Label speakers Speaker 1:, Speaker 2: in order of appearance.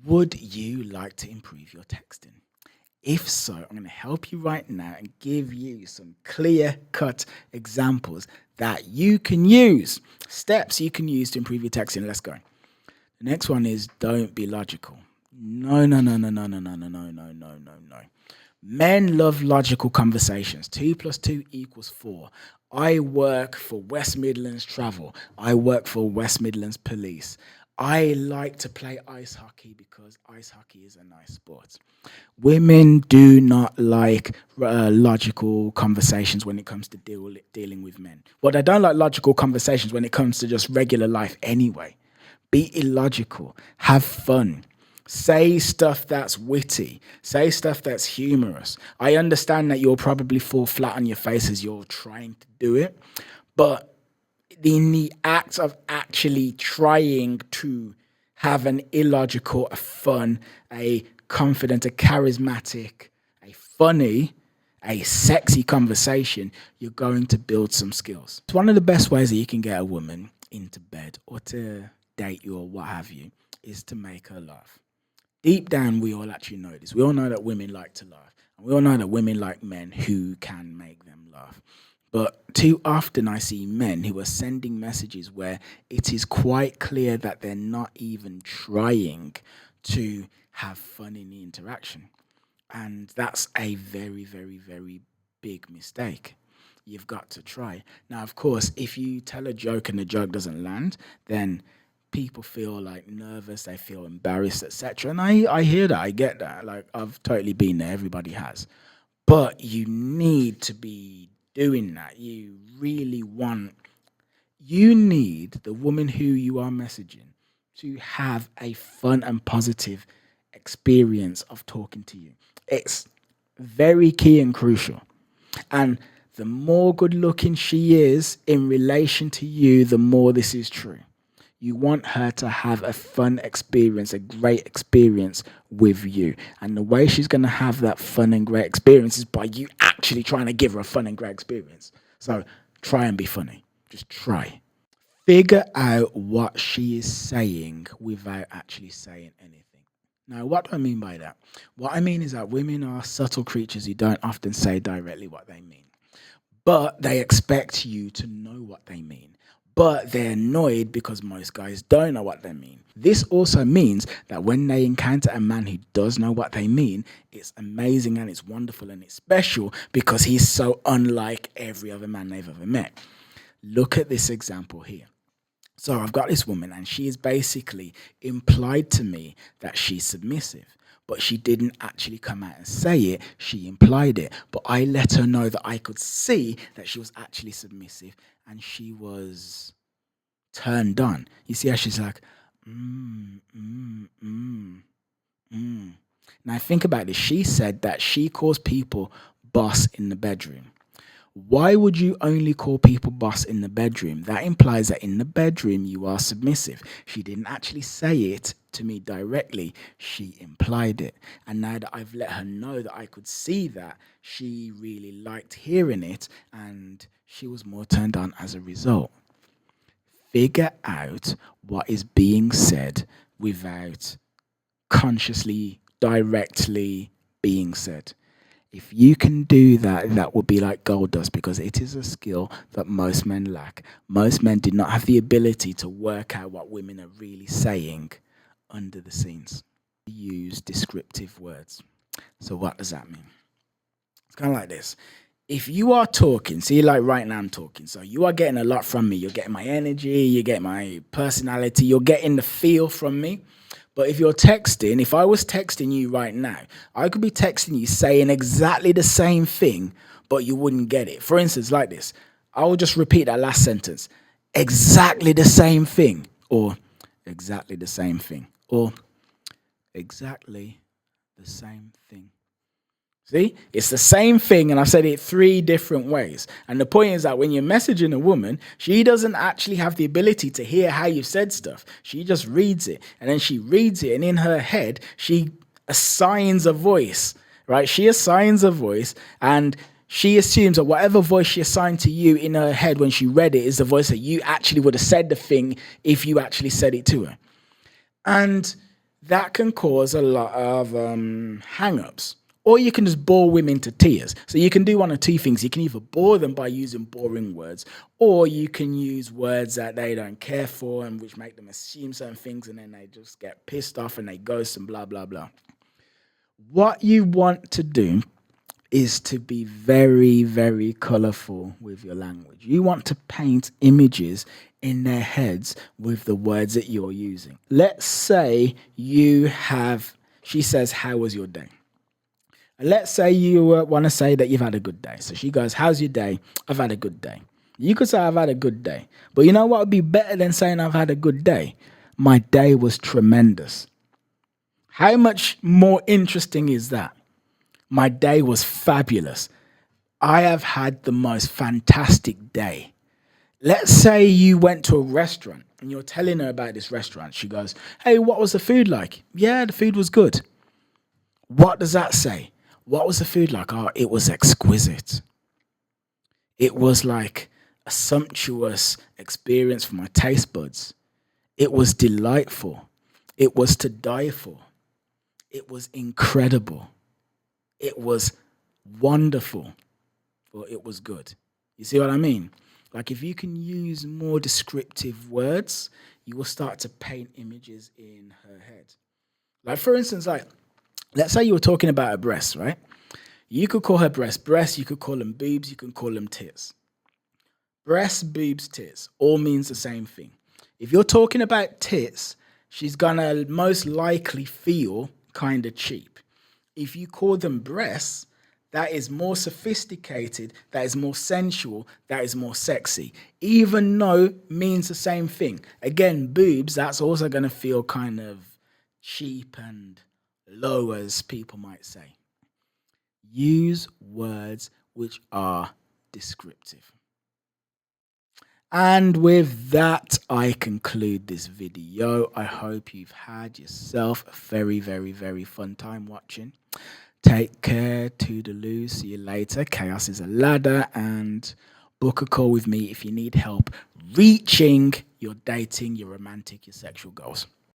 Speaker 1: Would you like to improve your texting? If so, I'm going to help you right now and give you some clear cut examples that you can use, steps you can use to improve your texting. Let's go. The next one is don't be logical. No, no, no, no, no, no, no, no, no, no, no, no, no. Men love logical conversations. 2 plus 2 equals 4. I work for West Midlands Travel. I work for West Midlands Police. I like to play ice hockey because ice hockey is a nice sport. Women do not like logical conversations when it comes to dealing with men. Well, they don't like logical conversations when it comes to just regular life anyway. Be illogical. Have fun. Say stuff that's witty. Say stuff that's humorous. I understand that you'll probably fall flat on your face as you're trying to do it, but in the act of actually trying to have an illogical, a fun, a confident, a charismatic, a funny, a sexy conversation, you're going to build some skills. It's one of the best ways that you can get a woman into bed or to date you or what have you is to make her laugh. Deep down, we all actually know this. We all know that women like to laugh. And we all know that women like men who can make them laugh. But too often I see men who are sending messages where it is quite clear that they're not even trying to have fun in the interaction. And that's a very, very, very big mistake. You've got to try. Now, of course, if you tell a joke and the joke doesn't land, then people feel like nervous, they feel embarrassed, etc. And I hear that, I get that. Like, I've totally been there, everybody has. But you need to be doing that. You need the woman who you are messaging to have a fun and positive experience of talking to you. It's very key and crucial. And the more good looking she is in relation to you, the more this is true. You want her to have a fun experience, a great experience with you. And the way she's going to have that fun and great experience is by you actually trying to give her a fun and great experience. So try and be funny. Just try. Figure out what she is saying without actually saying anything. Now, what do I mean by that? What I mean is that women are subtle creatures who don't often say directly what they mean. But they expect you to know what they mean. But they're annoyed because most guys don't know what they mean. This also means that when they encounter a man who does know what they mean, it's amazing and it's wonderful and it's special because he's so unlike every other man they've ever met. Look at this example here. So I've got this woman and she is basically implied to me that she's submissive. But she didn't actually come out and say it, she implied it. But I let her know that I could see that she was actually submissive and she was turned on. You see how she's like, Now think about this. She said that she calls people boss in the bedroom. Why would you only call people boss in the bedroom? That implies that in the bedroom you are submissive. She didn't actually say it to me directly, she implied it. And now that I've let her know that I could see that, she really liked hearing it and she was more turned on as a result. Figure out what is being said without consciously, directly being said. If you can do that, that would be like gold dust because it is a skill that most men lack. Most men do not have the ability to work out what women are really saying under the scenes. Use descriptive words. So what does that mean? It's kind of like this. If you are talking, see, like right now I'm talking, so you are getting a lot from me. You're getting my energy, you get my personality, you're getting the feel from me. But if you're texting, if I was texting you right now, I could be texting you saying exactly the same thing, but you wouldn't get it. For instance, like this, I will just repeat that last sentence. Exactly the same thing, or exactly the same thing, or exactly the same thing. See, it's the same thing, and I've said it 3 different ways. And the point is that when you're messaging a woman, she doesn't actually have the ability to hear how you've said stuff. She just reads it, and then she reads it, and in her head, she assigns a voice, right? She assigns a voice, and she assumes that whatever voice she assigned to you in her head when she read it is the voice that you actually would have said the thing if you actually said it to her. And that can cause a lot of hang-ups. Or you can just bore women to tears. So you can do one of two things. You can either bore them by using boring words, or you can use words that they don't care for and which make them assume certain things, and then they just get pissed off and they ghost and blah, blah, blah. What you want to do is to be very, very colorful with your language. You want to paint images in their heads with the words that you're using. Let's say she says, "How was your day?" And let's say you want to say that you've had a good day. So she goes, "How's your day?" "I've had a good day." You could say, "I've had a good day." But you know what would be better than saying, "I've had a good day"? "My day was tremendous." How much more interesting is that? "My day was fabulous. I have had the most fantastic day." Let's say you went to a restaurant and you're telling her about this restaurant. She goes, "Hey, what was the food like?" "Yeah, the food was good." What does that say? What was the food like? "Oh, it was exquisite. It was like a sumptuous experience for my taste buds. It was delightful. It was to die for. It was incredible. It was wonderful." Or "it was good." You see what I mean? Like, if you can use more descriptive words, you will start to paint images in her head. Like, for instance, let's say you were talking about her breasts, right? You could call her breasts, you could call them boobs, you can call them tits. Breasts, boobs, tits all means the same thing. If you're talking about tits, she's gonna most likely feel kind of cheap. If you call them breasts, that is more sophisticated, that is more sensual, that is more sexy. Even though means the same thing. Again, boobs, that's also going to feel kind of cheap and low, as people might say. Use words which are descriptive. And with that, I conclude this video. I hope you've had yourself a very, very, very fun time watching. Take care, toodaloo, see you later. Chaos is a ladder, and book a call with me if you need help reaching your dating, your romantic, your sexual goals.